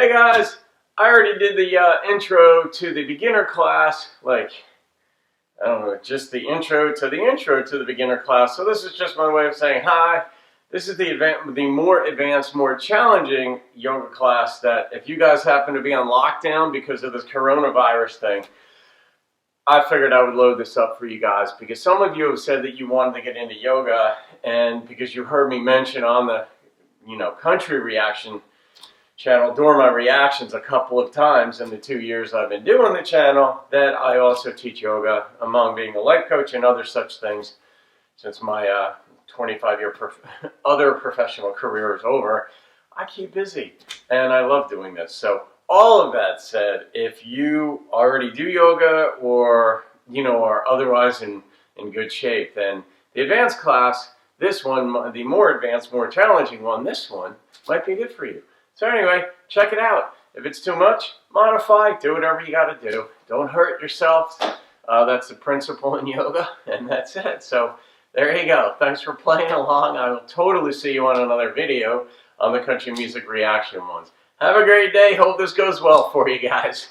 Hey guys, I already did the intro to the beginner class, like, I don't know, just the intro to the beginner class. So this is just my way of saying hi. This is the more advanced, more challenging yoga class that if you guys happen to be on lockdown because of this coronavirus thing, I figured I would load this up for you guys because some of you have said that you wanted to get into yoga, and because you heard me mention on the, country reaction channel during my reactions a couple of times in the 2 years I've been doing the channel that I also teach yoga, among being a life coach and other such things. Since my 25-year other professional career is over, I keep busy and I love doing this. So all of that said, if you already do yoga or are otherwise in good shape, then the advanced class, this one, the more advanced, more challenging one, this one might be good for you. So anyway, check it out. If it's too much, modify, do whatever you got to do. Don't hurt yourself. That's the principle in yoga, and that's it. So there you go. Thanks for playing along. I will totally see you on another video on the country music reaction ones. Have a great day. Hope this goes well for you guys.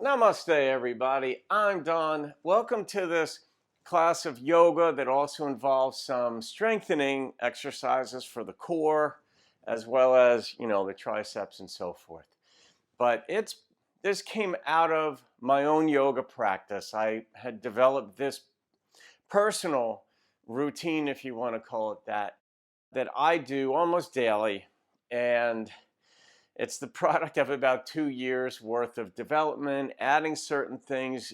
Namaste, everybody. I'm Don. Welcome to this class of yoga that also involves some strengthening exercises for the core, as well as, the triceps and so forth. But this came out of my own yoga practice. I had developed this personal routine, if you want to call it that I do almost daily. And it's the product of about 2 years worth of development, adding certain things,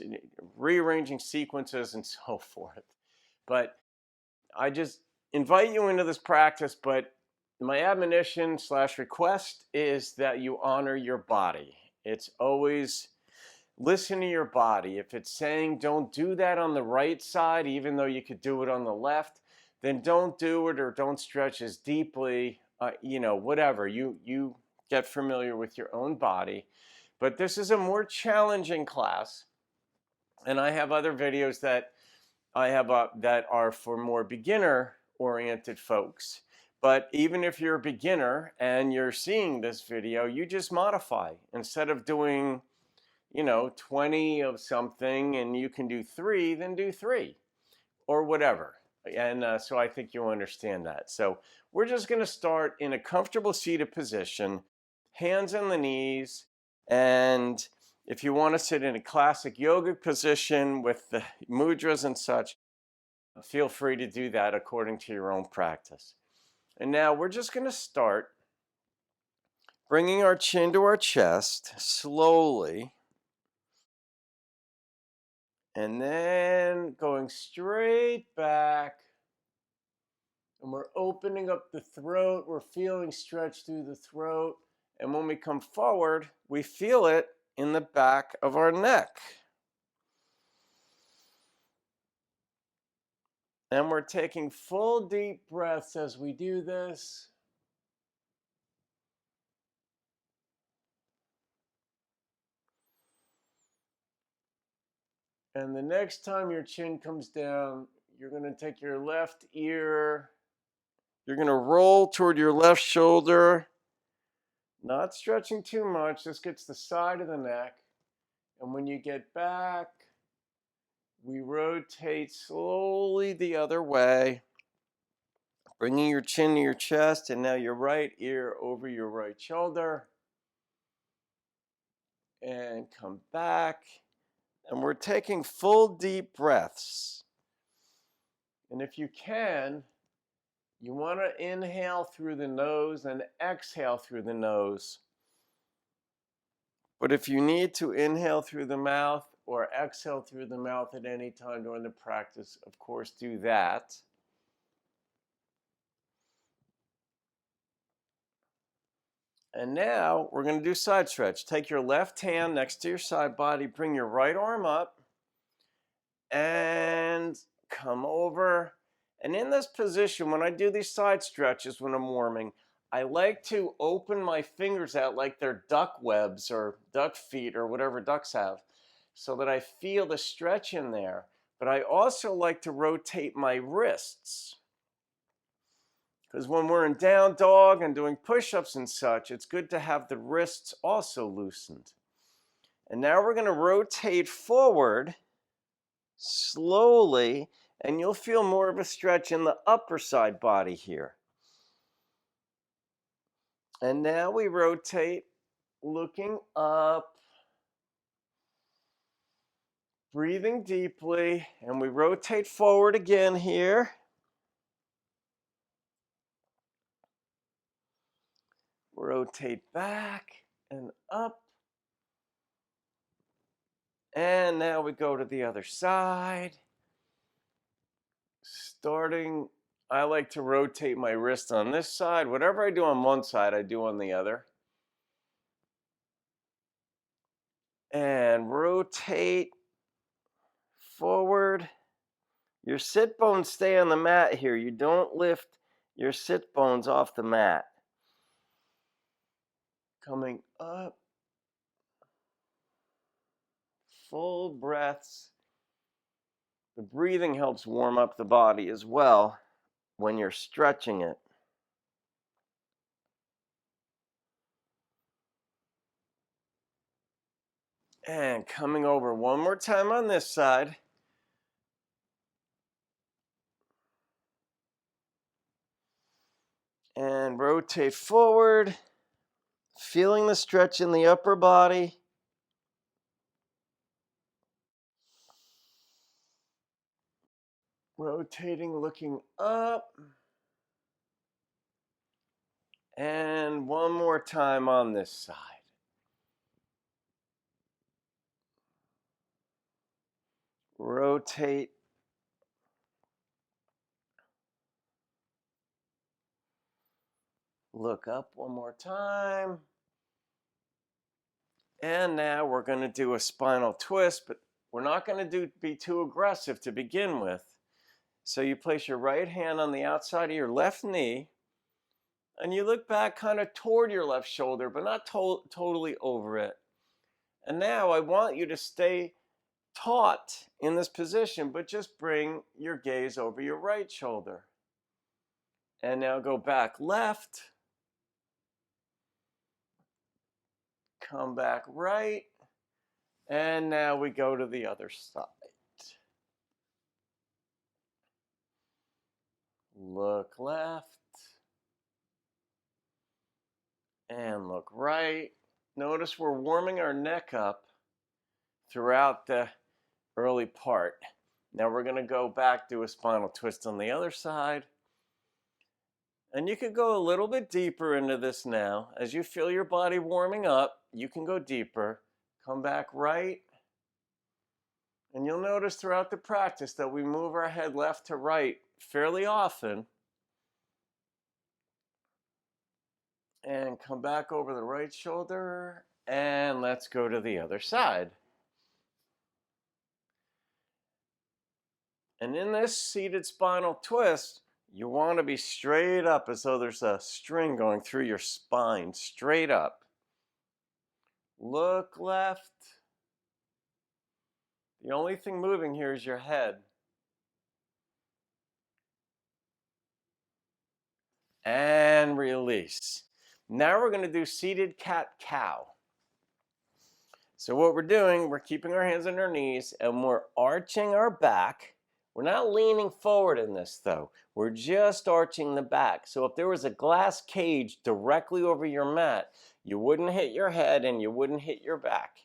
rearranging sequences, and so forth. But I just invite you into this practice, but my admonition / request is that you honor your body. It's always listen to your body. If it's saying don't do that on the right side, even though you could do it on the left, then don't do it or don't stretch as deeply, whatever. You get familiar with your own body. But this is a more challenging class, and I have other videos that I have that are for more beginner-oriented folks. But even if you're a beginner and you're seeing this video, you just modify. Instead of doing, 20 of something and you can do 3, then do 3 or whatever. And so I think you'll understand that. So we're just going to start in a comfortable seated position, hands on the knees, and if you want to sit in a classic yoga position with the mudras and such, feel free to do that according to your own practice. And now we're just going to start bringing our chin to our chest slowly, and then going straight back. And we're opening up the throat. We're feeling stretch through the throat. And when we come forward, we feel it in the back of our neck. And we're taking full deep breaths as we do this. And the next time your chin comes down, you're going to take your left ear. You're going to roll toward your left shoulder. Not stretching too much. This gets the side of the neck. And when you get back, we rotate slowly the other way, bringing your chin to your chest, and now your right ear over your right shoulder. And come back. And we're taking full deep breaths. And if you can, you want to inhale through the nose and exhale through the nose. But if you need to inhale through the mouth or exhale through the mouth at any time during the practice, of course, do that. And now we're going to do side stretch. Take your left hand next to your side body, bring your right arm up, and come over And in this position, when I do these side stretches when I'm warming, I like to open my fingers out like they're duck webs or duck feet or whatever ducks have, so that I feel the stretch in there. But I also like to rotate my wrists, because when we're in down dog and doing push-ups and such, it's good to have the wrists also loosened. And now we're going to rotate forward slowly, and you'll feel more of a stretch in the upper side body here. And now we rotate, looking up, breathing deeply, and we rotate forward again here. Rotate back and up. And now we go to the other side. Starting, I like to rotate my wrist on this side. Whatever I do on one side, I do on the other. And rotate forward. Your sit bones stay on the mat here. You don't lift your sit bones off the mat. Coming up. Full breaths. The breathing helps warm up the body as well when you're stretching it. And coming over one more time on this side. And rotate forward, feeling the stretch in the upper body. Rotating, looking up. And one more time on this side. Rotate. Look up one more time. And now we're going to do a spinal twist, but we're not going to be too aggressive to begin with. So you place your right hand on the outside of your left knee, and you look back kind of toward your left shoulder, but not totally over it. And now I want you to stay taut in this position, but just bring your gaze over your right shoulder. And now go back left. Come back right. And now we go to the other side. Look left. And look right. Notice we're warming our neck up throughout the early part. Now we're going to go back, do a spinal twist on the other side. And you could go a little bit deeper into this now. As you feel your body warming up, you can go deeper. Come back right. And you'll notice throughout the practice that we move our head left to right fairly often. And come back over the right shoulder. And let's go to the other side. And in this seated spinal twist, you want to be straight up as though there's a string going through your spine, straight up. Look left. The only thing moving here is your head. And release. Now we're going to do seated cat-cow. So what we're doing, we're keeping our hands on our knees and we're arching our back. We're not leaning forward in this though. We're just arching the back. So if there was a glass cage directly over your mat, you wouldn't hit your head and you wouldn't hit your back.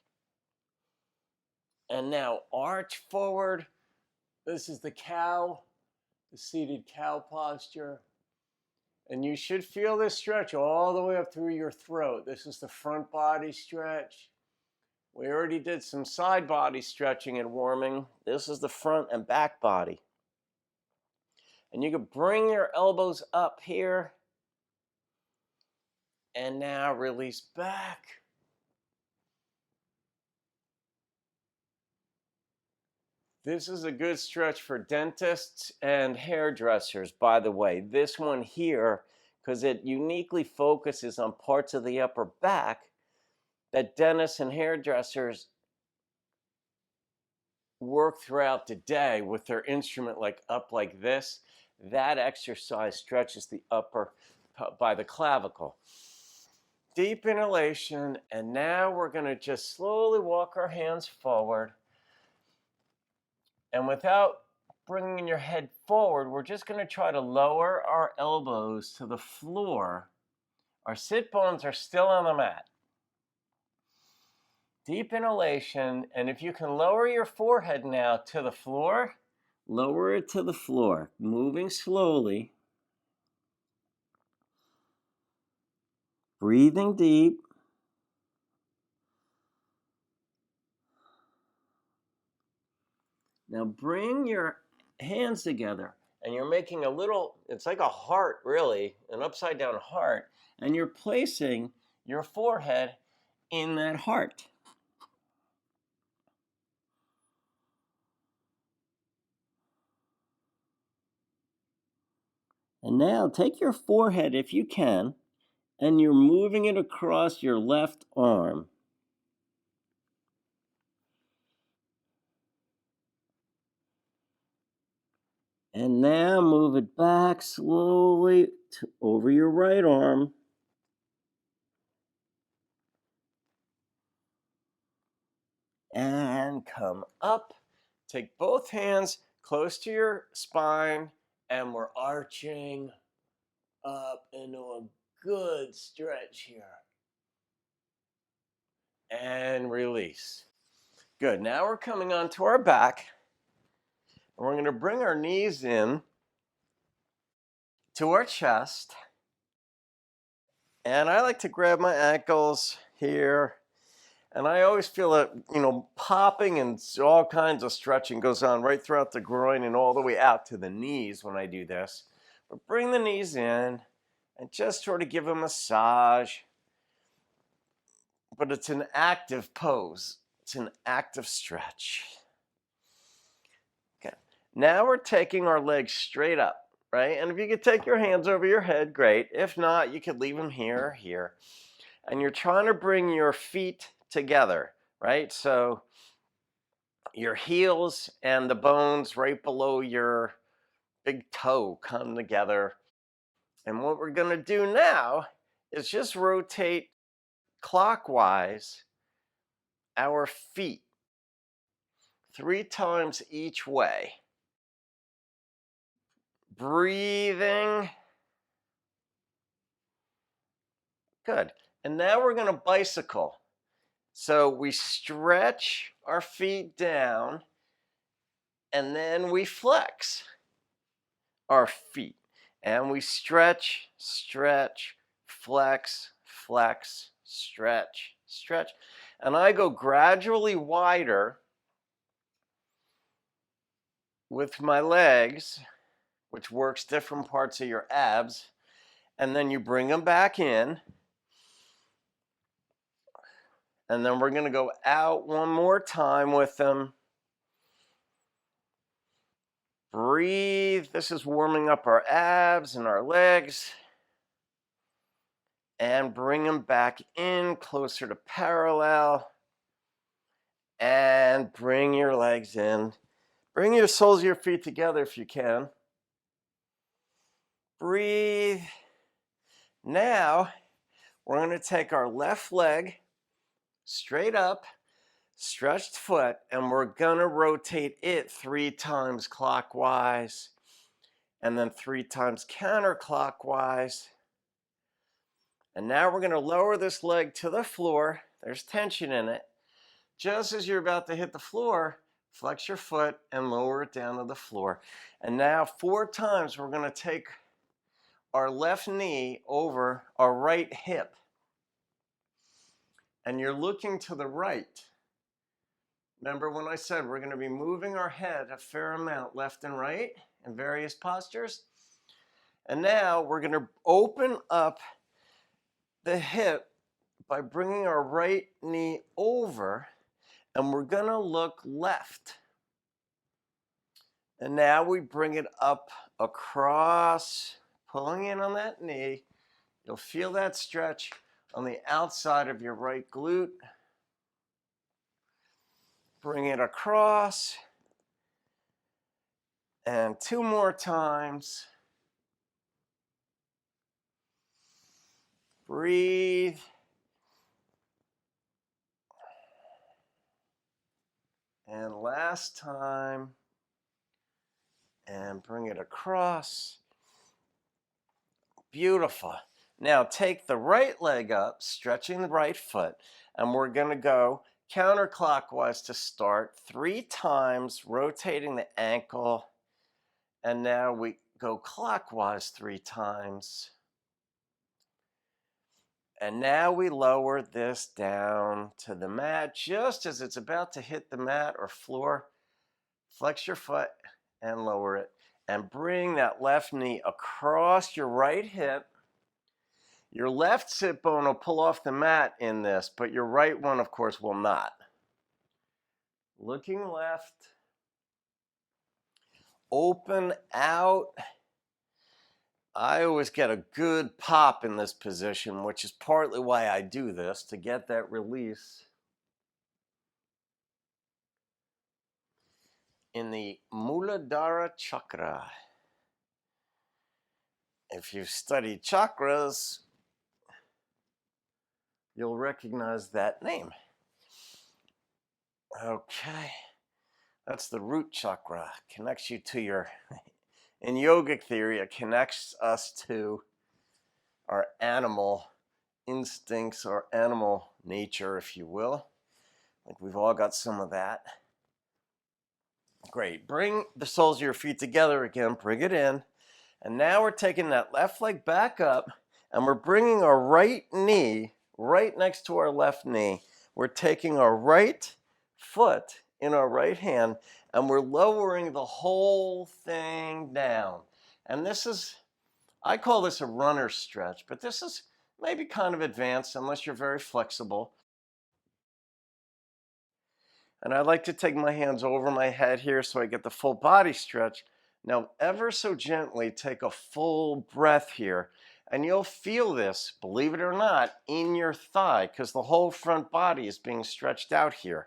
And now arch forward. This is the cow, the seated cow posture. And you should feel this stretch all the way up through your throat. This is the front body stretch. We already did some side body stretching and warming. This is the front and back body. And you can bring your elbows up here. And now release back. This is a good stretch for dentists and hairdressers, by the way. This one here, because it uniquely focuses on parts of the upper back that dentists and hairdressers work throughout the day with their instrument like up like this. That exercise stretches the upper by the clavicle. Deep inhalation, and now we're going to just slowly walk our hands forward. And without bringing your head forward, we're just going to try to lower our elbows to the floor. Our sit bones are still on the mat. Deep inhalation, and if you can lower your forehead now to the floor, lower it to the floor, moving slowly. Breathing deep. Now bring your hands together, and you're making a little, it's like a heart really, an upside down heart, and you're placing your forehead in that heart. And now take your forehead, if you can, and you're moving it across your left arm. And now move it back slowly over your right arm. And come up. Take both hands close to your spine, and we're arching up into a good stretch here. And release. Good. Now we're coming onto our back. And we're going to bring our knees in to our chest. And I like to grab my ankles here. And I always feel that, popping and all kinds of stretching goes on right throughout the groin and all the way out to the knees when I do this. But bring the knees in and just sort of give a massage. But it's an active pose. It's an active stretch. Okay. Now we're taking our legs straight up, right? And if you could take your hands over your head, great. If not, you could leave them here or here. And you're trying to bring your feet together, right? So your heels and the bones right below your big toe come together. And what we're going to do now is just rotate clockwise our feet 3 times each way. Breathing. Good. And now we're going to bicycle. So we stretch our feet down and then we flex our feet. And we stretch, stretch, flex, flex, stretch, stretch. And I go gradually wider with my legs, which works different parts of your abs. And then you bring them back in. And then we're going to go out one more time with them. Breathe. This is warming up our abs and our legs. And bring them back in closer to parallel. And bring your legs in. Bring your soles of your feet together if you can. Breathe. Now, we're going to take our left leg straight up, stretched foot, and we're going to rotate it 3 times clockwise and then 3 times counterclockwise. And now we're going to lower this leg to the floor. There's tension in it. Just as you're about to hit the floor, flex your foot and lower it down to the floor. And now 4 times we're going to take our left knee over our right hip. And you're looking to the right. Remember when I said we're going to be moving our head a fair amount left and right in various postures? And now we're going to open up the hip by bringing our right knee over, and we're going to look left. And now we bring it up across, pulling in on that knee. You'll feel that stretch on the outside of your right glute. Bring it across. And 2 more times. Breathe. And last time. And bring it across. Beautiful. Now take the right leg up, stretching the right foot, and we're going to go counterclockwise to start 3 times, rotating the ankle. And now we go clockwise 3 times. And now we lower this down to the mat. Just as it's about to hit the mat or floor, flex your foot and lower it. And bring that left knee across your right hip. Your left sit bone will pull off the mat in this, but your right one, of course, will not. Looking left. Open out. I always get a good pop in this position, which is partly why I do this, to get that release in the Muladhara chakra. If you've studied chakras, you'll recognize that name. Okay, that's the root chakra. Connects you to your, in yogic theory, it connects us to our animal instincts, our animal nature, if you will. Like we've all got some of that. Great. Bring the soles of your feet together again. Bring it in. And now we're taking that left leg back up, and we're bringing our right knee right next to our left knee. We're taking our right foot in our right hand, and we're lowering the whole thing down. And this is, I call this a runner stretch, but this is maybe kind of advanced unless you're very flexible. And I like to take my hands over my head here so I get the full body stretch. Now, ever so gently take a full breath here. And you'll feel this, believe it or not, in your thigh because the whole front body is being stretched out here.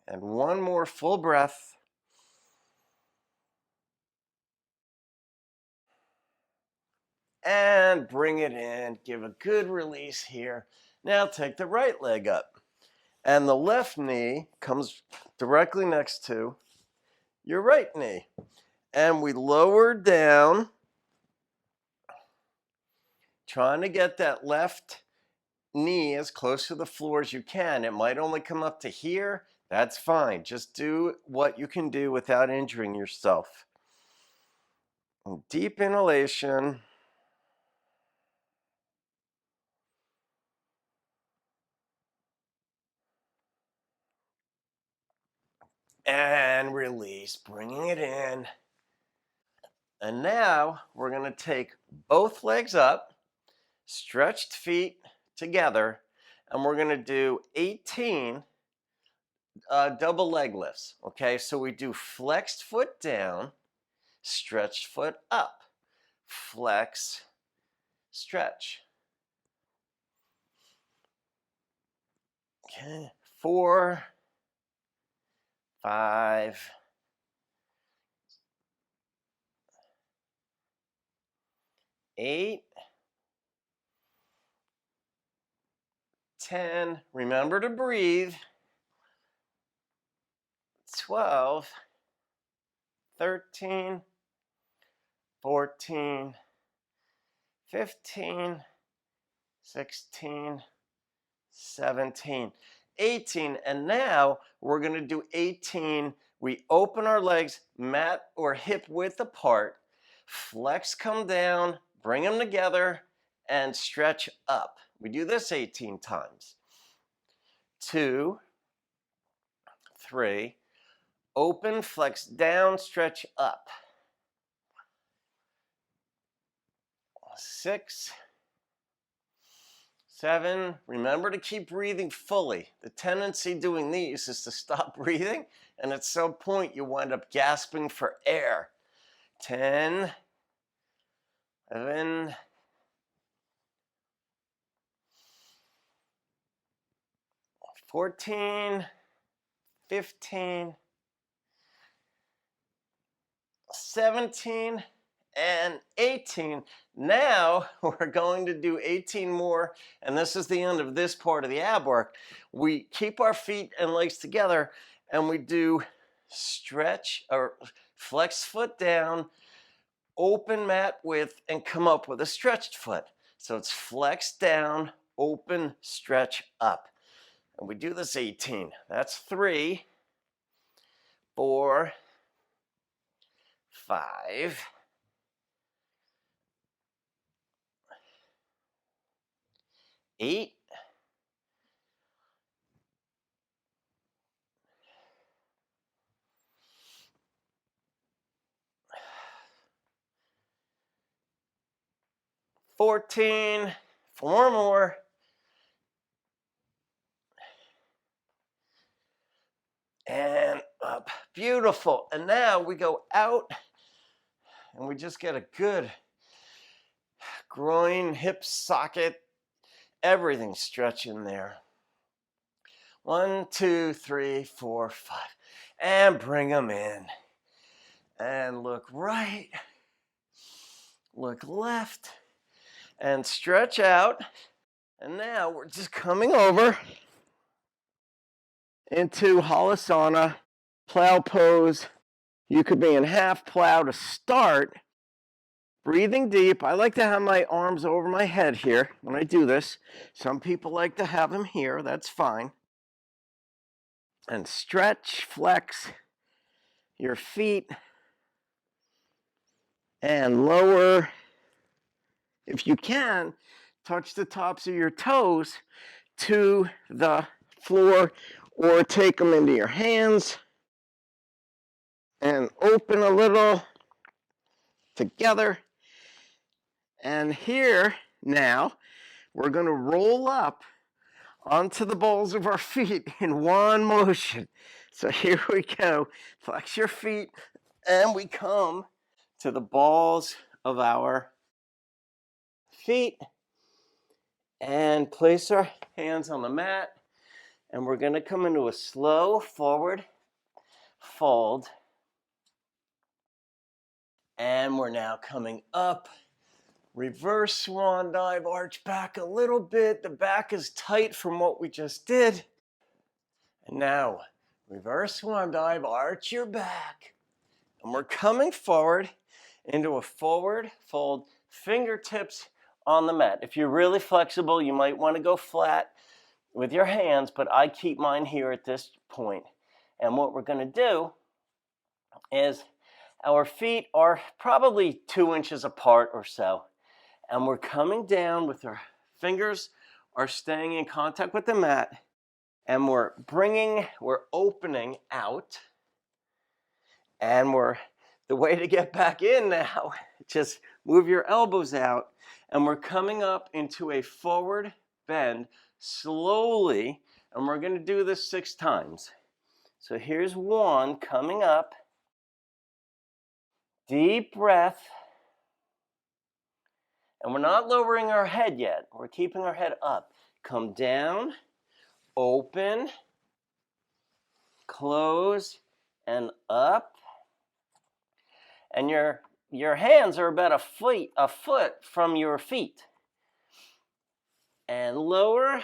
And one more full breath. And bring it in. Give a good release here. Now take the right leg up. And the left knee comes directly next to your right knee. And we lower down, trying to get that left knee as close to the floor as you can. It might only come up to here. That's fine. Just do what you can do without injuring yourself. Deep inhalation. And release, bringing it in. And now we're going to take both legs up, stretched feet together, and we're going to do 18 double leg lifts. Okay, so we do flexed foot down, stretched foot up, flex, stretch. Okay, 4, 5, 8, 10. Remember to breathe. 12, 13, 14, 15, 16, 17, 18. And now we're going to do 18. We open our legs mat or hip width apart, flex, come down, bring them together, and stretch up. We do this 18 times. 2, 3, open, flex down, stretch up. 6, 7. Remember to keep breathing fully. The tendency doing these is to stop breathing, and at some point you wind up gasping for air. 10, 11, 14, 15, 17, and 18. Now we're going to do 18 more, and this is the end of this part of the ab work. We keep our feet and legs together, and we do stretch or flex foot down, open mat width, and come up with a stretched foot. So it's flex down, open, stretch up. And we do this 18. That's 3, 4, 5, 8, 14, 4 more, and up. Beautiful. And now we go out and we just get a good groin, hip socket, everything stretch in there. 1, 2, 3, 4, 5. And bring them in. And look right, look left, and stretch out. And now we're just coming over into Halasana, plow pose. You could be in half plow to start. Breathing deep. I like to have my arms over my head here when I do this. Some people like to have them here. That's fine. And stretch, flex your feet, and lower. If you can, touch the tops of your toes to the floor, or take them into your hands and open a little together. And here now we're going to roll up onto the balls of our feet in one motion. So here we go. Flex your feet, and we come to the balls of our feet and place our hands on the mat. And we're going to come into a slow forward fold. And we're now coming up. Reverse swan dive, arch back a little bit. The back is tight from what we just did. And now, reverse swan dive, arch your back. And we're coming forward into a forward fold, fingertips on the mat. If you're really flexible, you might want to go flat with your hands, but I keep mine here at this point. And what we're going to do is our feet are probably 2 inches apart or so. And we're coming down with our fingers are staying in contact with the mat. And we're opening out. And the way to get back in now, just move your elbows out. And we're coming up into a forward bend slowly. And we're going to do this 6 times. So here's 1 coming up. Deep breath. And we're not lowering our head yet. We're keeping our head up. Come down, open, close, and up. And your hands are about a foot from your feet. And lower,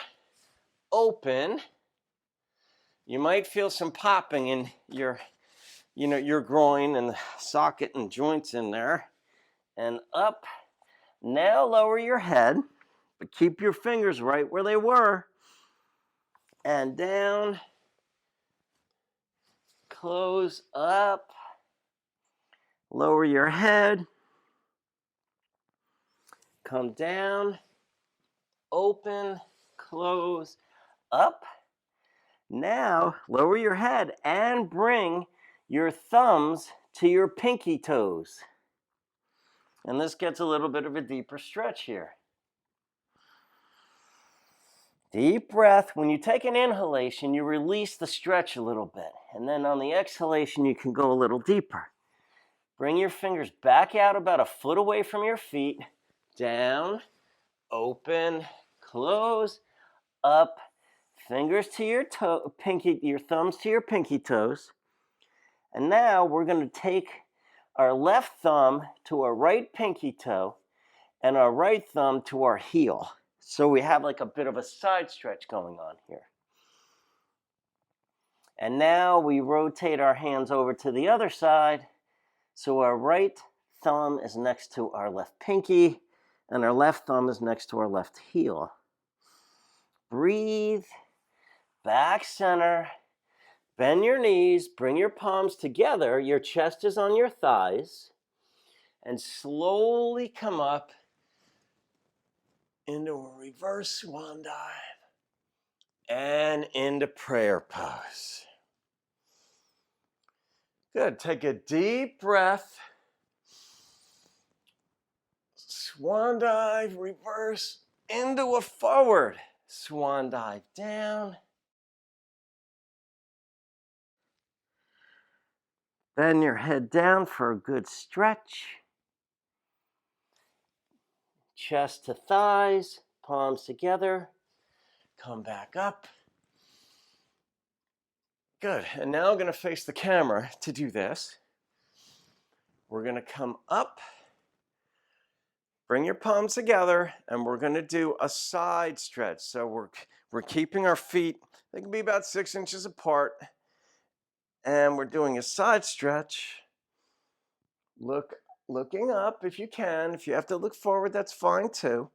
open. You might feel some popping in your groin and the socket and joints in there. And up. Now lower your head, but keep your fingers right where they were. And down, close up, lower your head, come down, open, close, up. Now lower your head and bring your thumbs to your pinky toes. And this gets a little bit of a deeper stretch here. Deep breath. When you take an inhalation, you release the stretch a little bit. And then on the exhalation, you can go a little deeper. Bring your fingers back out about a foot away from your feet. Down, open, close, up. Fingers to your pinky, your thumbs to your pinky toes. And now we're going to take our left thumb to our right pinky toe and our right thumb to our heel. So we have like a bit of a side stretch going on here. And now we rotate our hands over to the other side. So our right thumb is next to our left pinky and our left thumb is next to our left heel. Breathe, back center, bend your knees, bring your palms together, your chest is on your thighs, and slowly come up into a reverse swan dive and into prayer pose. Good. Take a deep breath. Swan dive, reverse into a forward. Swan dive down. Bend your head down for a good stretch. Chest to thighs, palms together. Come back up. Good. And now I'm going to face the camera to do this. We're going to come up. Bring your palms together, and we're going to do a side stretch. So we're keeping our feet, they can be about 6 inches apart, and we're doing a side stretch. Looking up if you can. If you have to look forward, that's fine too.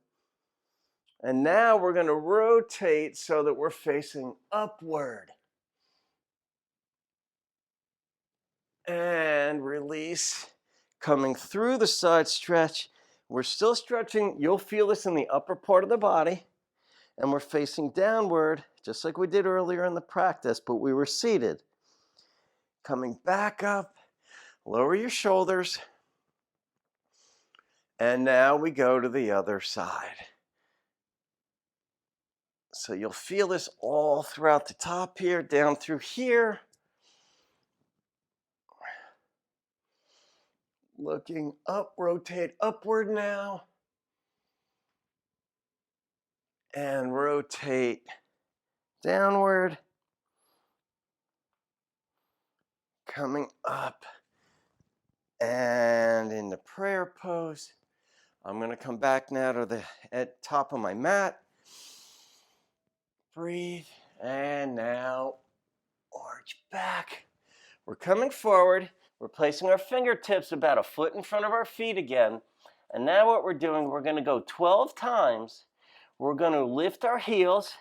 And now we're going to rotate so that we're facing upward. And release, coming through the side stretch. We're still stretching. You'll feel this in the upper part of the body. And we're facing downward, just like we did earlier in the practice, but we were seated. Coming back up, lower your shoulders. And now we go to the other side. So you'll feel this all throughout the top here, down through here. Looking up, rotate upward now. And rotate downward. Coming up and into prayer pose. I'm going to come back now to the top of my mat. Breathe, and now arch back. We're coming forward. We're placing our fingertips about a foot in front of our feet again. And now what we're doing, we're going to go 12 times. We're going to lift our heels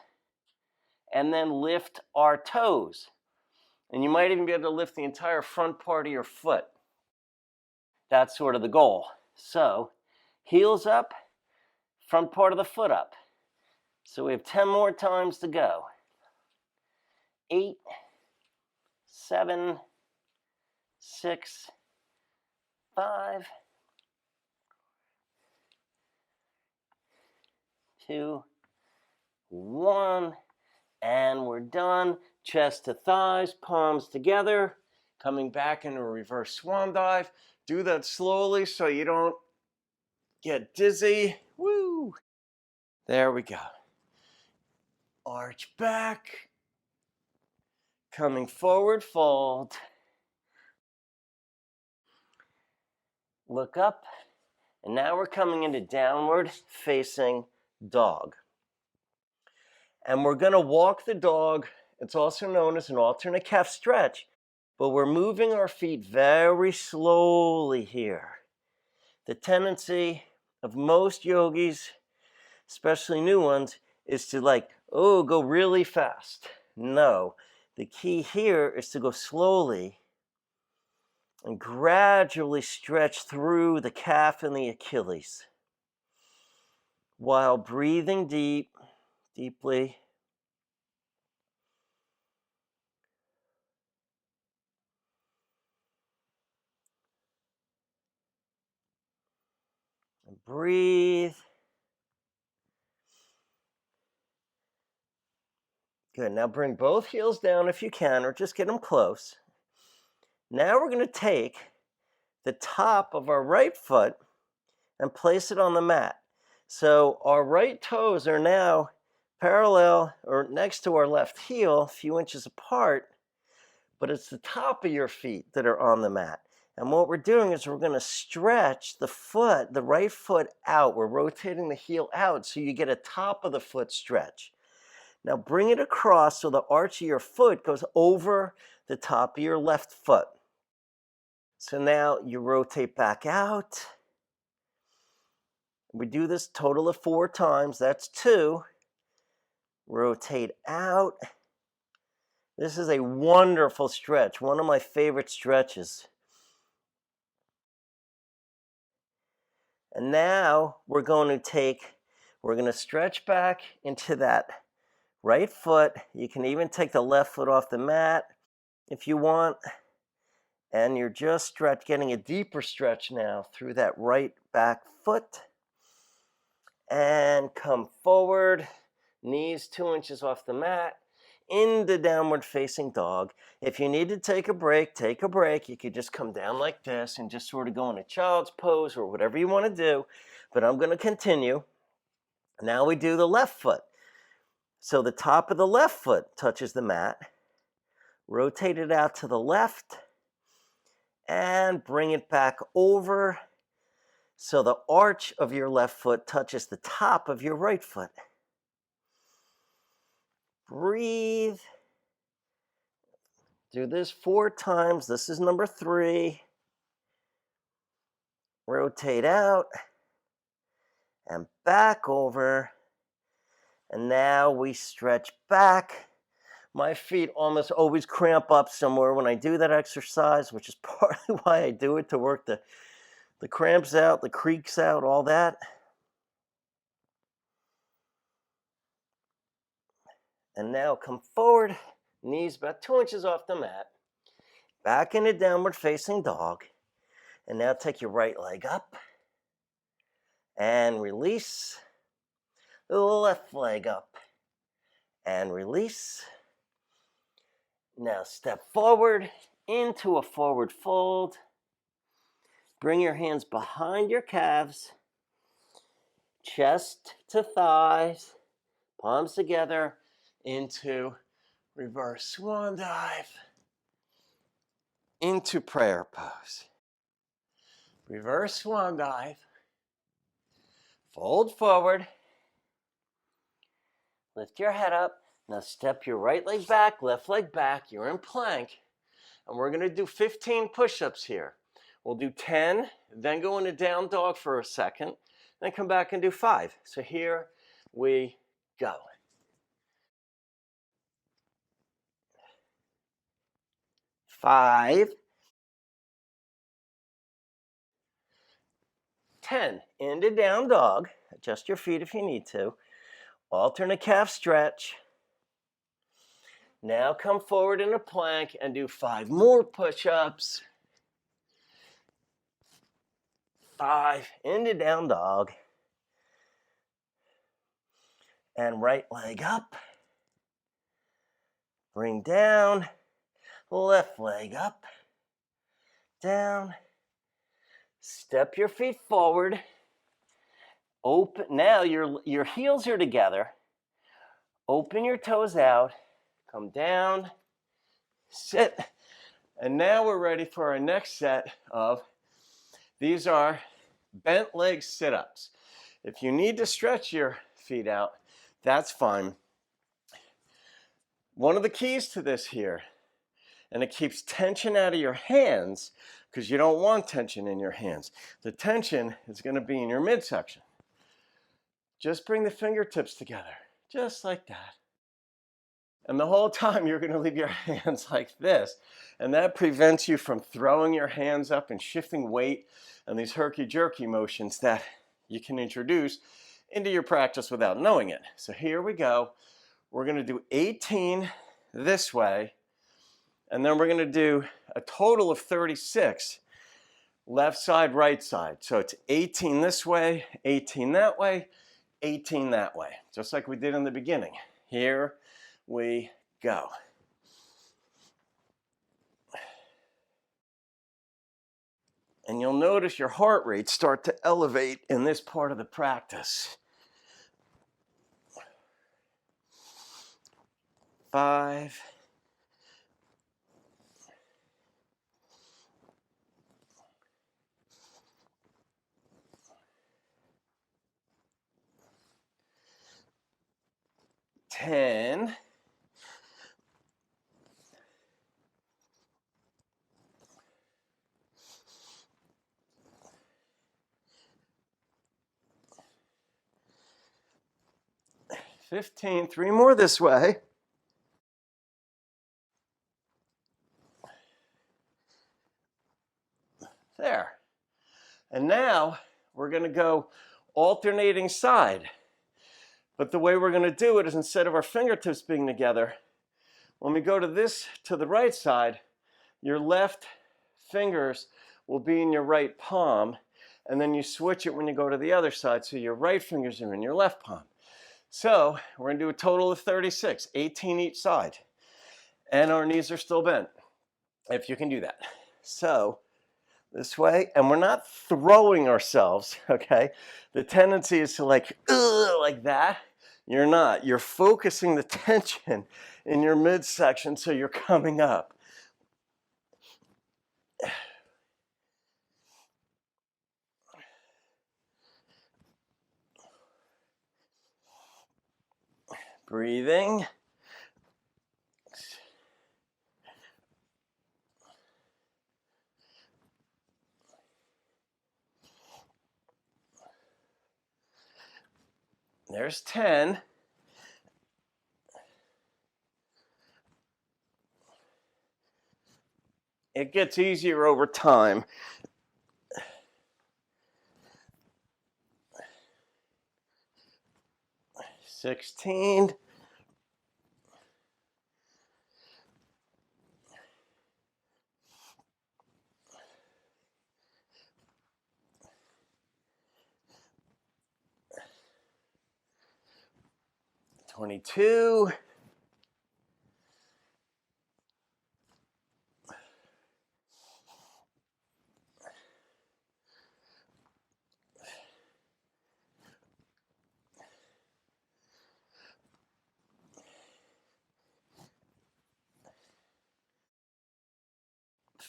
and then lift our toes. And you might even be able to lift the entire front part of your foot. That's sort of the goal. So, heels up, front part of the foot up. So we have 10 more times to go. 8, 7, 6, 5, 2, 1, and we're done. Chest to thighs, palms together. Coming back into a reverse swan dive. Do that slowly so you don't get dizzy. Woo! There we go. Arch back. Coming forward, fold. Look up. And now we're coming into downward facing dog. And we're going to walk the dog. It's also known as an alternate calf stretch. But we're moving our feet very slowly here. The tendency of most yogis, especially new ones, is to go really fast. No, the key here is to go slowly and gradually stretch through the calf and the Achilles while breathing deeply. And breathe. Good. Now bring both heels down if you can, or just get them close. Now we're going to take the top of our right foot and place it on the mat. So our right toes are now parallel or next to our left heel, a few inches apart, but it's the top of your feet that are on the mat. And what we're doing is we're going to stretch the foot, the right foot out. We're rotating the heel out so you get a top of the foot stretch. Now bring it across so the arch of your foot goes over the top of your left foot. So now you rotate back out. We do this total of 4 times. That's 2. Rotate out. This is a wonderful stretch, one of my favorite stretches. And now we're going to stretch back into that right foot. You can even take the left foot off the mat if you want. And you're just getting a deeper stretch now through that right back foot. And come forward, knees 2 inches off the mat, into downward facing dog. If you need to take a break, take a break. You could just come down like this and just sort of go in a child's pose or whatever you want to do. But I'm going to continue. Now we do the left foot. So the top of the left foot touches the mat. Rotate it out to the left. And bring it back over so the arch of your left foot touches the top of your right foot. Breathe. Do this 4 times. This is number 3. Rotate out and back over. And now we stretch back. My feet almost always cramp up somewhere when I do that exercise, which is partly why I do it, to work the cramps out, the creaks out, all that. And now come forward, knees about 2 inches off the mat, back into downward facing dog. And now take your right leg up and release. The left leg up and release. Now step forward into a forward fold. Bring your hands behind your calves, chest to thighs, palms together into reverse swan dive, into prayer pose. Reverse swan dive, fold forward, lift your head up. Now step your right leg back, left leg back. You're in plank. And we're going to do 15 push-ups here. We'll do 10, then go into down dog for a second, then come back and do 5. So here we go. 5, 10. Into down dog. Adjust your feet if you need to. Alternate calf stretch. Now come forward in a plank and do 5 more push-ups. 5, into down dog. And right leg up. Bring down. Left leg up. Down. Step your feet forward. Open. Now your heels are together. Open your toes out. Come down. Sit. And now we're ready for our next set of, these are bent leg sit-ups. If you need to stretch your feet out, that's fine. One of the keys to this here, and it keeps tension out of your hands, because you don't want tension in your hands. The tension is going to be in your midsection. Just bring the fingertips together, just like that. And the whole time you're going to leave your hands like this. And that prevents you from throwing your hands up and shifting weight and these herky-jerky motions that you can introduce into your practice without knowing it. So here we go. We're going to do 18 this way. And then we're going to do a total of 36 left side, right side. So it's 18 this way, 18 that way, 18 that way. Just like we did in the beginning. Here we go. And you'll notice your heart rate start to elevate in this part of the practice. 5. 10. 15. 3 more this way. There. And now we're going to go alternating side. But the way we're going to do it is instead of our fingertips being together, when we go to the right side, your left fingers will be in your right palm, and then you switch it when you go to the other side, so your right fingers are in your left palm. So we're going to do a total of 36, 18 each side. And our knees are still bent, if you can do that. So this way, and we're not throwing ourselves, okay? The tendency is to like that. You're not. You're focusing the tension in your midsection so you're coming up. Breathing. There's 10. It gets easier over time. 16. 22.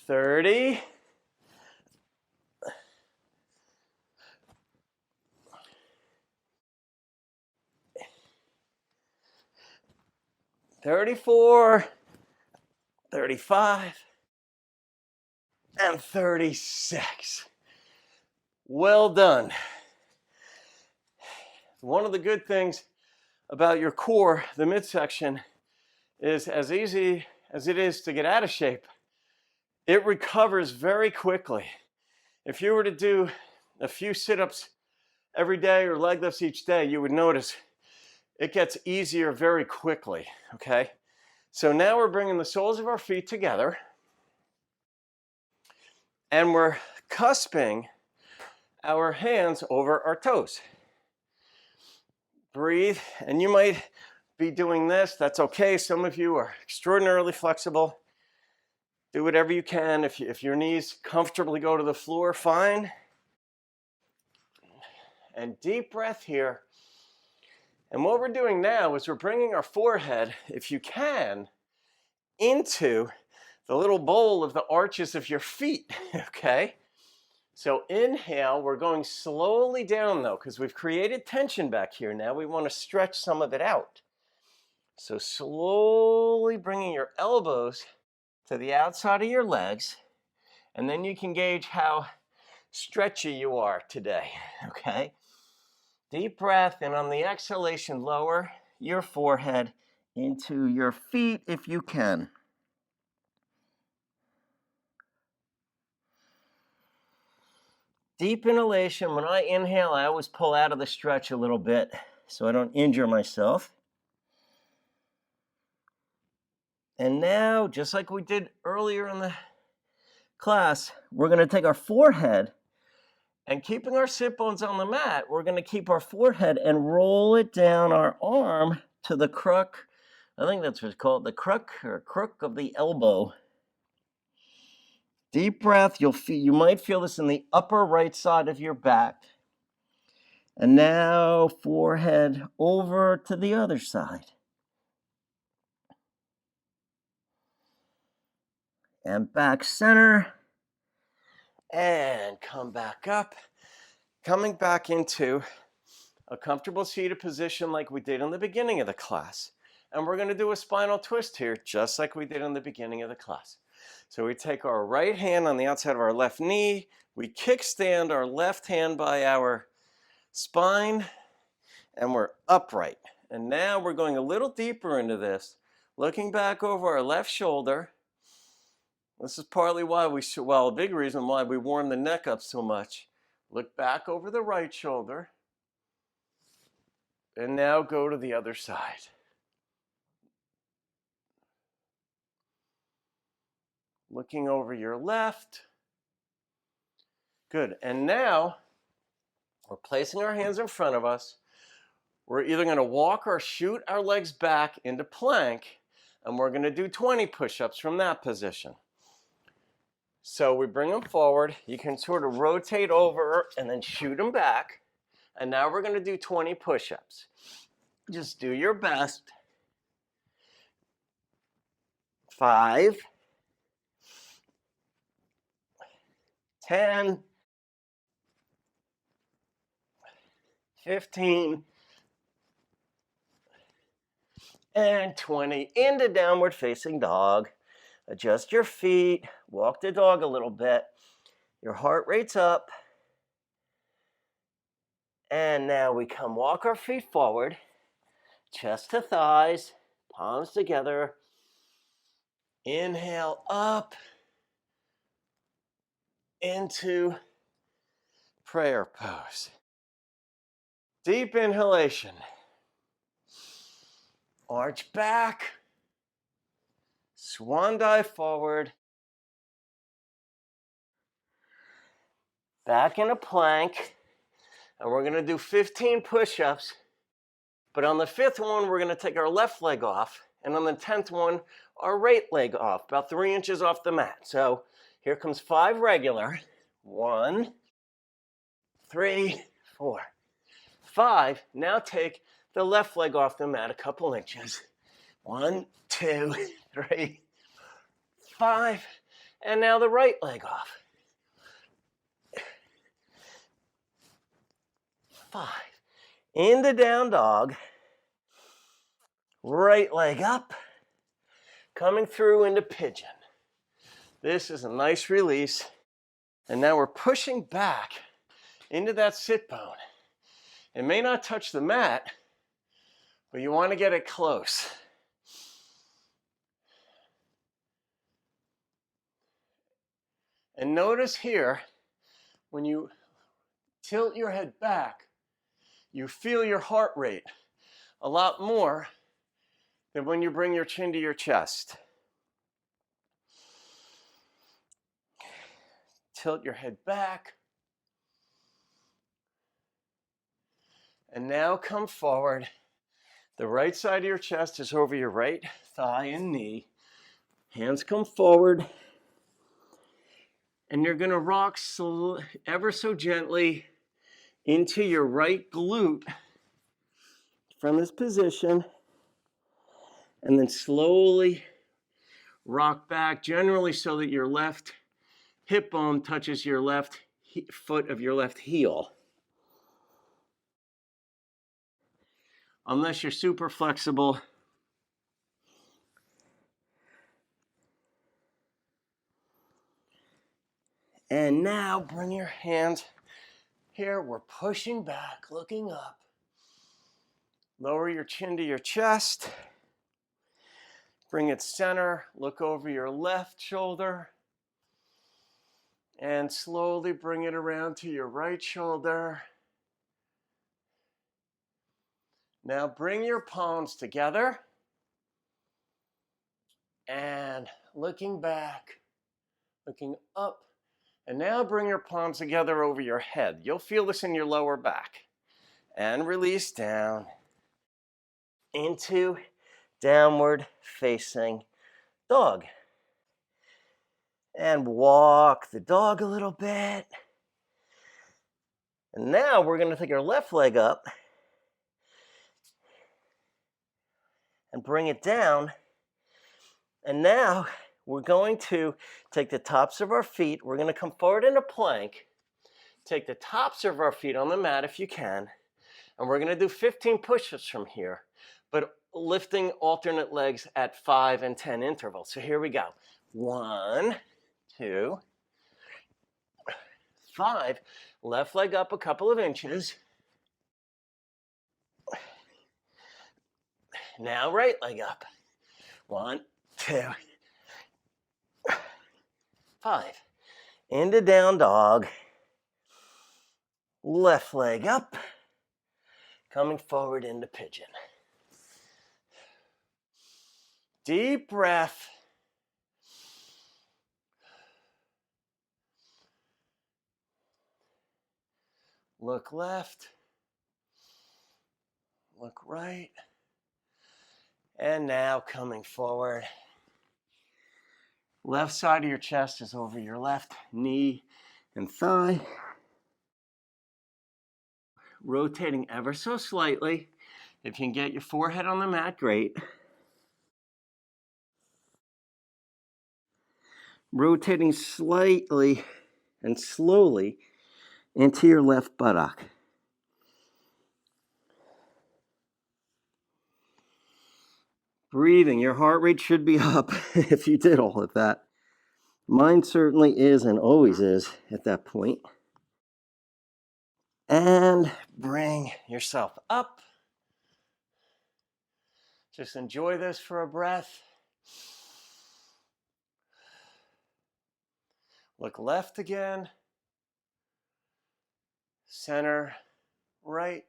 30. 34. 35. And 36. Well done. One of the good things about your core, the midsection, is as easy as it is to get out of shape, it recovers very quickly. If you were to do a few sit-ups every day or leg lifts each day, you would notice it gets easier very quickly, okay? So now we're bringing the soles of our feet together and we're cusping our hands over our toes. Breathe, and you might be doing this, that's okay. Some of you are extraordinarily flexible. Do whatever you can. If your knees comfortably go to the floor, fine. And deep breath here. And what we're doing now is we're bringing our forehead, if you can, into the little bowl of the arches of your feet, okay? So inhale, we're going slowly down though, because we've created tension back here. Now we want to stretch some of it out. So slowly bringing your elbows to the outside of your legs, and then you can gauge how stretchy you are today, okay? Deep breath, and on the exhalation, lower your forehead into your feet if you can. Deep inhalation. When I inhale, I always pull out of the stretch a little bit so I don't injure myself. And now, just like we did earlier in the class, we're going to take our forehead and keeping our sit bones on the mat, we're going to keep our forehead and roll it down our arm to the crook I think that's what's called the crook of the elbow. Deep breath. You might feel this in the upper right side of your back. And now forehead over to the other side. And back center. And come back up. Coming back into a comfortable seated position like we did in the beginning of the class. And we're going to do a spinal twist here, just like we did in the beginning of the class. So we take our right hand on the outside of our left knee. We kickstand our left hand by our spine, and we're upright. And now we're going a little deeper into this, looking back over our left shoulder. This is partly why a big reason why we warm the neck up so much. Look back over the right shoulder. And now go to the other side. Looking over your left. Good. And now we're placing our hands in front of us. We're either going to walk or shoot our legs back into plank, and we're going to do 20 push-ups from that position. So we bring them forward. You can sort of rotate over and then shoot them back. And now we're going to do 20 push-ups. Just do your best. 5, 10, 15, and 20 into downward facing dog. Adjust your feet, walk the dog a little bit. Your heart rate's up. And now we come walk our feet forward, chest to thighs, palms together. Inhale up into prayer pose. Deep inhalation. Arch back. Swan dive forward. Back into plank. And we're going to do 15 push-ups. But on the 5th one, we're going to take our left leg off. And on the 10th one, our right leg off, about 3 inches off the mat. So here comes 5 regular. 1, 3, 4, 5. Now take the left leg off the mat a couple inches. 1, 2, 3, 5. And now the right leg off. 5. Into down dog. Right leg up. Coming through into pigeon. This is a nice release. And now we're pushing back into that sit bone. It may not touch the mat, but you want to get it close. And notice here, when you tilt your head back, you feel your heart rate a lot more than when you bring your chin to your chest. Tilt your head back. And now come forward. The right side of your chest is over your right thigh and knee. Hands come forward. And you're going to rock ever so gently into your right glute from this position. And then slowly rock back, generally so that your left hip bone touches your left foot of your left heel. Unless you're super flexible. And now bring your hands here. We're pushing back, looking up. Lower your chin to your chest. Bring it center. Look over your left shoulder. And slowly bring it around to your right shoulder. Now bring your palms together. And looking back, looking up. And now bring your palms together over your head. You'll feel this in your lower back. And release down into downward facing dog. And walk the dog a little bit. And now we're going to take our left leg up and bring it down. And now we're going to take the tops of our feet. We're going to come forward in a plank. Take the tops of our feet on the mat if you can. And we're going to do 15 push-ups from here, but lifting alternate legs at 5 and 10 intervals. So here we go. 1, 2, 5. Left leg up a couple of inches. Now right leg up. 1, 2, 5. Into down dog. Left leg up. Coming forward into pigeon. Deep breath. Look left. Look right. And now coming forward. Left side of your chest is over your left knee and thigh. Rotating ever so slightly. If you can get your forehead on the mat, great. Rotating slightly and slowly into your left buttock. Breathing, your heart rate should be up if you did all of that. Mine certainly is and always is at that point. And bring yourself up. Just enjoy this for a breath. Look left again. Center, right,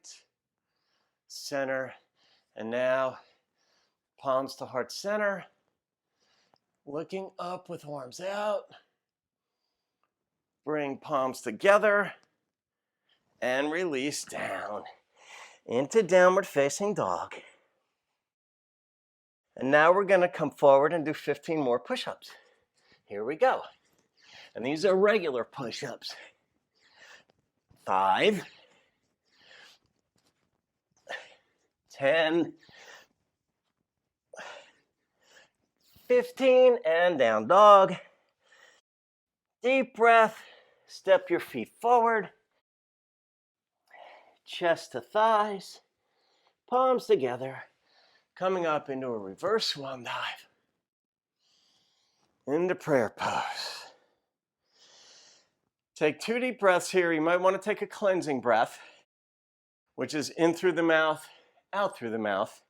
center, and now palms to heart center. Looking up with arms out. Bring palms together and release down into downward facing dog. And now we're going to come forward and do 15 more push-ups. Here we go. And these are regular push-ups. 5, 10, 15, and down dog. Deep breath. Step your feet forward. Chest to thighs. Palms together. Coming up into a reverse swan dive. Into prayer pose. Take 2 deep breaths here. You might want to take a cleansing breath, which is in through the mouth, out through the mouth.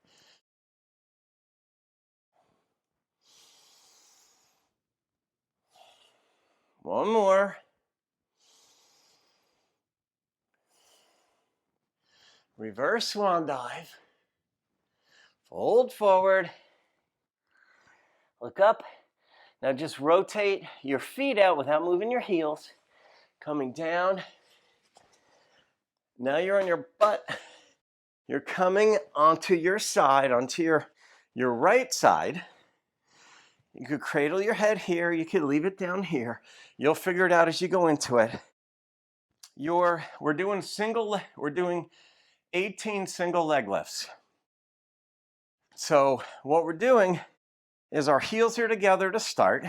One more. Reverse swan dive. Fold forward. Look up. Now just rotate your feet out without moving your heels. Coming down. Now you're on your butt. You're coming onto your side, onto your right side. You could cradle your head here. You could leave it down here. You'll figure it out as you go into it. We're doing 18 single leg lifts. So what we're doing is our heels are together to start,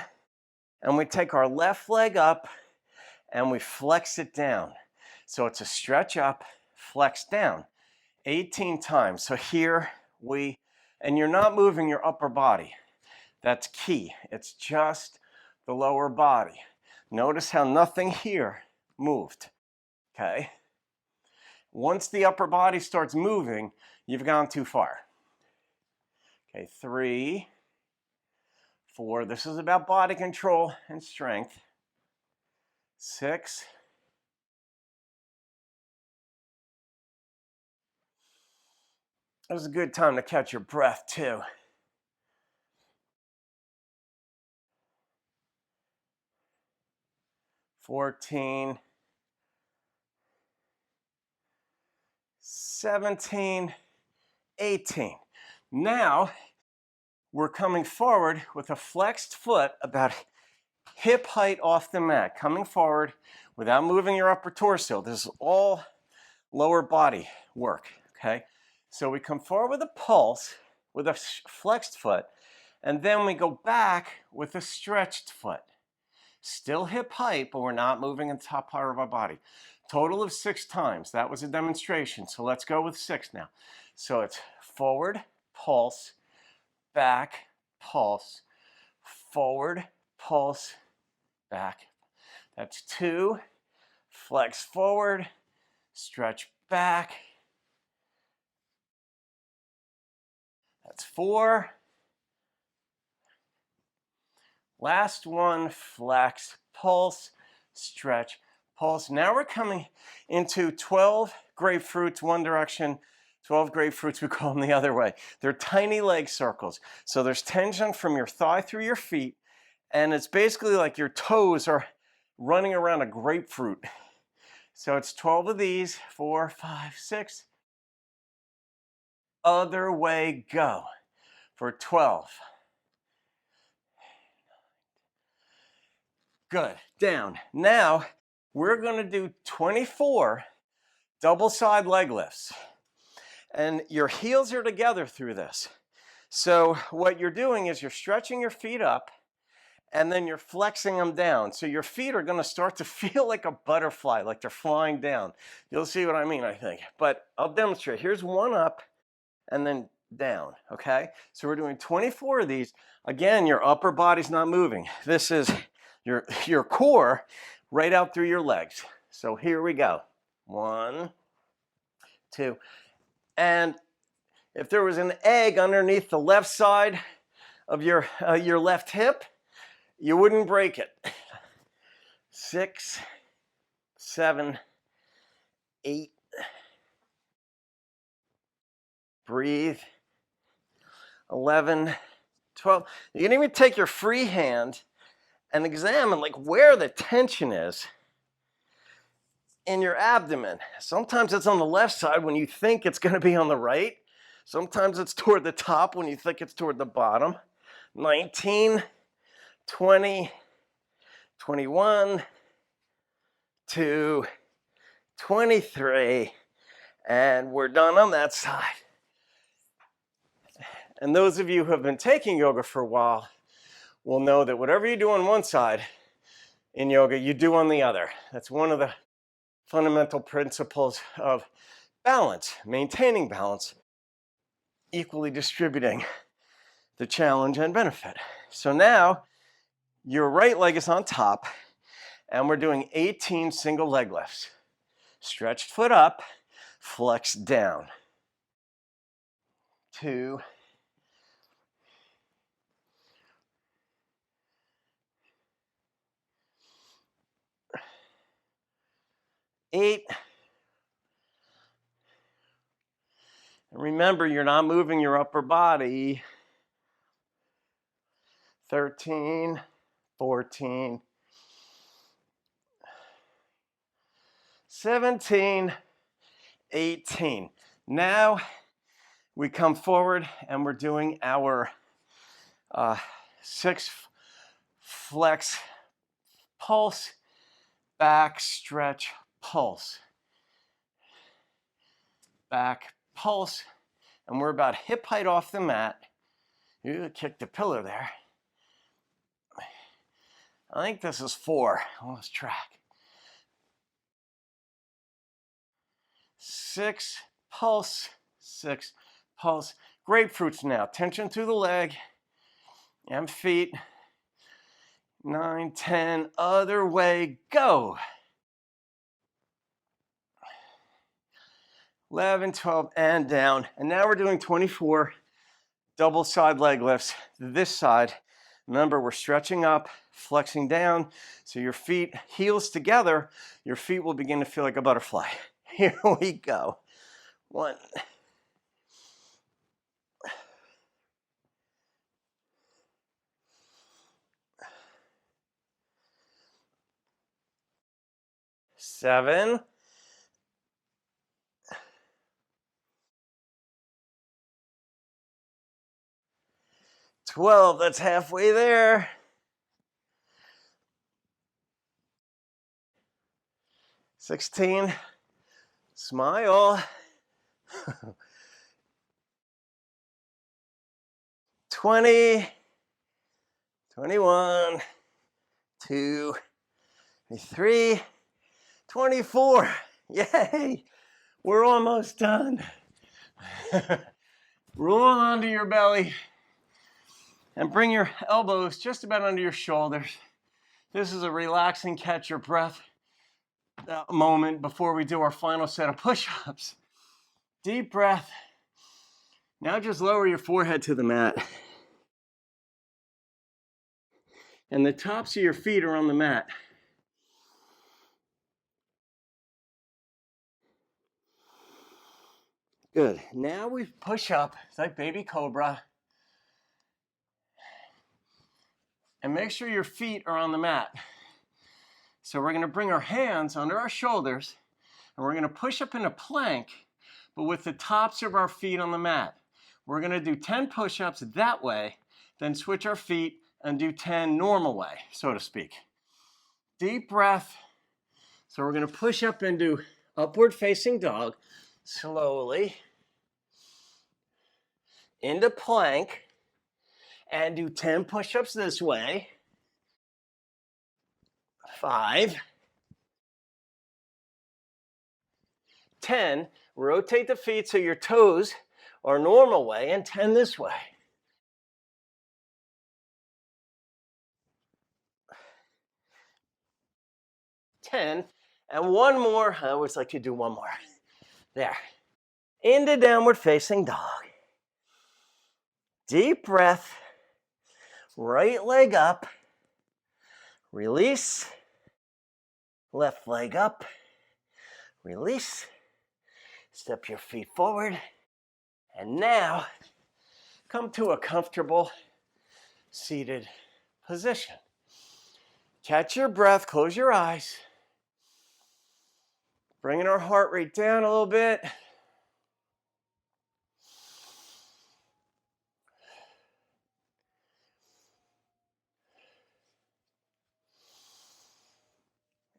and we take our left leg up and we flex it down. So it's a stretch up, flex down, 18 times. So here and you're not moving your upper body. That's key. It's just the lower body. Notice how nothing here moved, okay? Once the upper body starts moving, you've gone too far. Okay, 3, 4, this is about body control and strength. 6, 'It was a good time to catch your breath too. 14, 17, 18. Now, we're coming forward with a flexed foot about hip height off the mat, coming forward without moving your upper torso. This is all lower body work, okay? So we come forward with a pulse, with a flexed foot, and then we go back with a stretched foot. Still hip height, but we're not moving in the top part of our body. Total of 6 times. That was a demonstration, so let's go with 6 now. So it's forward, pulse, back, pulse, forward, pulse, back. That's 2. Flex forward, stretch back. That's 4. Last one, flex, pulse, stretch, pulse. Now we're coming into 12 grapefruits one direction, 12 grapefruits, we call them the other way. They're tiny leg circles. So there's tension from your thigh through your feet, and it's basically like your toes are running around a grapefruit. So it's 12 of these, 4, 5, 6. Other way, go for 12. Good, down. Now we're gonna do 24 double side leg lifts. And your heels are together through this. So what you're doing is you're stretching your feet up and then you're flexing them down. So your feet are gonna start to feel like a butterfly, like they're flying down. You'll see what I mean, I think. But I'll demonstrate. Here's one up and then down, okay? So we're doing 24 of these. Again, your upper body's not moving. This is your core right out through your legs. So here we go. 1, 2. And if there was an egg underneath the left side of your left hip, you wouldn't break it. 6, 7, 8. Breathe. 11, 12. You can even take your free hand and examine like where the tension is in your abdomen. Sometimes it's on the left side when you think it's going to be on the right. Sometimes it's toward the top when you think it's toward the bottom. 19, 20, 21, 2, 23, and we're done on that side. And those of you who have been taking yoga for a while will know that whatever you do on one side in yoga, you do on the other. That's one of the fundamental principles of balance, maintaining balance, equally distributing the challenge and benefit. So now your right leg is on top and we're doing 18 single leg lifts. Stretched foot up, flex down. 2, 8. And remember, you're not moving your upper body. 13, 14, 17, 18. Now we come forward and we're doing our 6 flex pulse, back stretch pulse, back pulse, and we're about hip height off the mat. You kicked the pillow there. I think this is 4. Let's track. 6 pulse, 6 pulse. Grapefruits now. Tension through the leg and feet. 9, 10. Other way, go. 11, 12, and down. And now we're doing 24 double side leg lifts. This side. Remember, we're stretching up, flexing down. So your feet, heels together, your feet will begin to feel like a butterfly. Here we go. 1. 7. 12, that's halfway there. 16, smile. 20, 21, 2, 23, 24. Yay! We're almost done. Roll onto your belly and bring your elbows just about under your shoulders. This is a relaxing catch your breath moment before we do our final set of push-ups. Deep breath. Now just lower your forehead to the mat. And the tops of your feet are on the mat. Good. Now we push up. It's like baby cobra. And make sure your feet are on the mat. So we're going to bring our hands under our shoulders and we're going to push up in a plank, but with the tops of our feet on the mat. We're going to do 10 push-ups that way, then switch our feet and do 10 normal way, so to speak. Deep breath. So we're going to push up into upward facing dog slowly into plank and do 10 push-ups this way. 5, 10, rotate the feet so your toes are normal way, and 10 this way. 10, and one more. I always like to do one more. There. Into downward facing dog. Deep breath. Right leg up. Release. Left leg up. Release. Step your feet forward. And now, come to a comfortable seated position. Catch your breath, close your eyes. Bringing our heart rate down a little bit.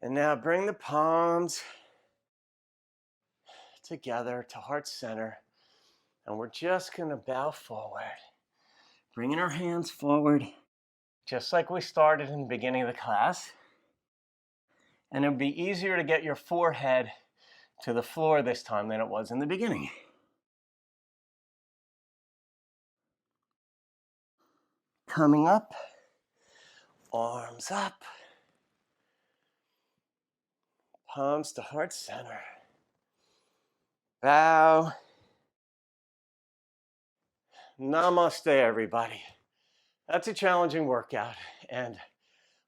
And now bring the palms together to heart center. And we're just going to bow forward. Bringing our hands forward, just like we started in the beginning of the class. And it'll be easier to get your forehead to the floor this time than it was in the beginning. Coming up, arms up, palms to heart center. Bow. Namaste, everybody. That's a challenging workout, and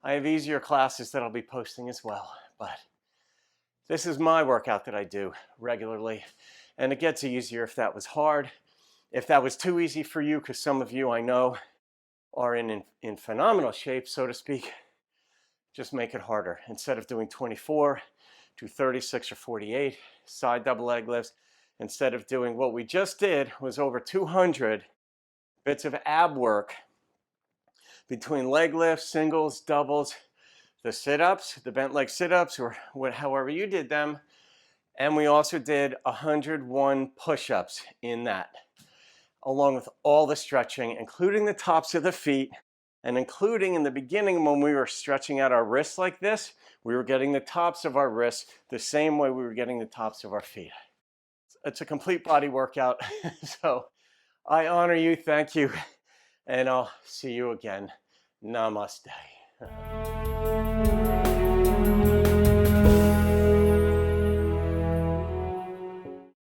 I have easier classes that I'll be posting as well, but this is my workout that I do regularly, and it gets easier if that was hard. If that was too easy for you, because some of you I know are in phenomenal shape, so to speak, just make it harder. Instead of doing 24, do 36 or 48 side double leg lifts. Instead of doing what we just did was over 200 bits of ab work between leg lifts, singles, doubles, the sit-ups, the bent leg sit-ups, or however you did them. And we also did 101 push-ups in that, along with all the stretching, including the tops of the feet, and including in the beginning when we were stretching out our wrists like this, we were getting the tops of our wrists the same way we were getting the tops of our feet. It's a complete body workout. So I honor you, thank you, and I'll see you again. Namaste.